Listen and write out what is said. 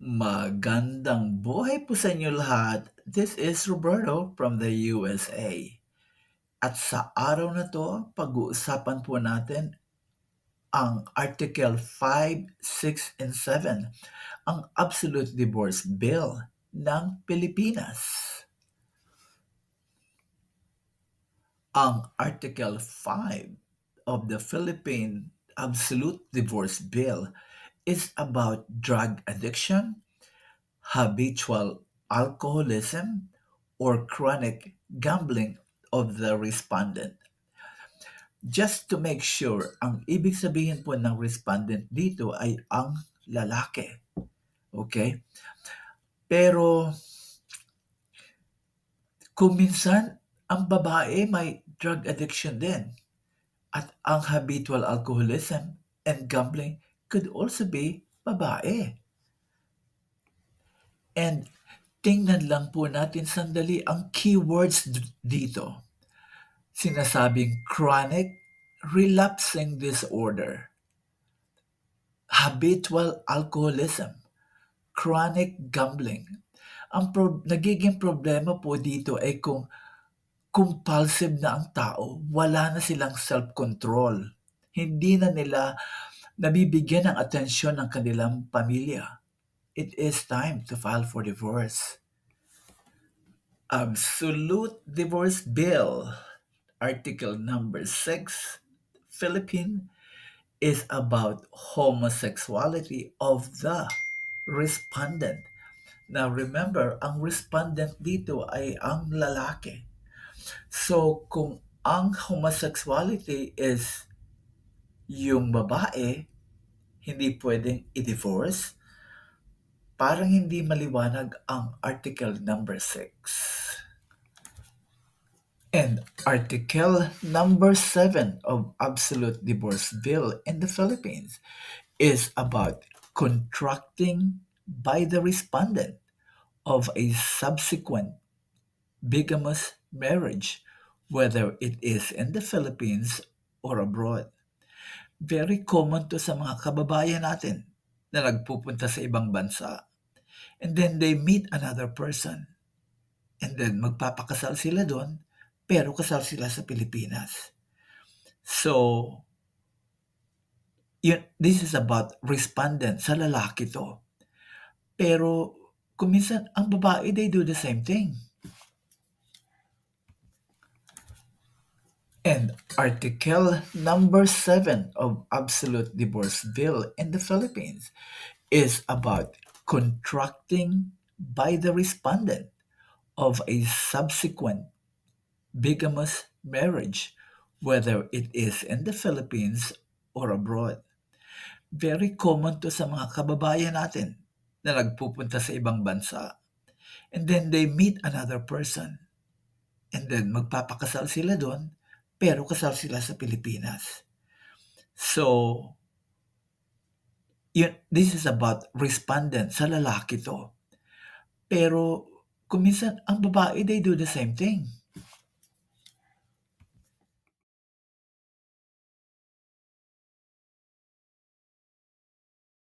Magandang buhay po sa inyo lahat. This is Roberto from the USA. At sa araw na to, pag-uusapan po natin ang Article 5, 6, and 7, ang Absolute Divorce Bill ng Pilipinas. Ang Article 5 of the Philippine Absolute Divorce Bill is about drug addiction, habitual alcoholism, or chronic gambling of the respondent. Just to make sure, ang ibig sabihin po ng respondent dito ay ang lalaki. Okay? Pero kung minsan, ang babae may drug addiction din. At ang habitual alcoholism and gambling could also be babae. And tingnan lang po natin sandali ang keywords dito. Sinasabing chronic relapsing disorder, habitual alcoholism, chronic gambling. Ang nagiging problema po dito ay kung compulsive na ang tao, wala na silang self-control. Hindi na nila nabibigyan ng atensyon ng kanilang pamilya. It is time to file for divorce. Absolute Divorce Bill, Article number 6, Philippine, is about homosexuality of the respondent. Now remember, ang respondent dito ay ang lalaki. So kung ang homosexuality is yung babae, hindi pwedeng i-divorce, parang hindi maliwanag ang Article number 6. And Article number 7 of Absolute Divorce Bill in the Philippines is about contracting by the respondent of a subsequent bigamous marriage, whether it is in the Philippines or abroad. Very common to sa mga kababayan natin na nagpupunta sa ibang bansa. And then they meet another person. And then magpapakasal sila doon, pero kasal sila sa Pilipinas. So, this is about respondent sa lalaki to. Pero kung minsan, ang babae, they do the same thing. And Article number 7 of Absolute Divorce Bill in the Philippines is about contracting by the respondent of a subsequent bigamous marriage, whether it is in the Philippines or abroad. Very common to sa mga kababayan natin na nagpupunta sa ibang bansa. And then they meet another person. And then magpapakasal sila doon, pero kasal sila sa Pilipinas. So, this is about respondent sa lalaki to. Pero kung minsan, ang babae, they do the same thing.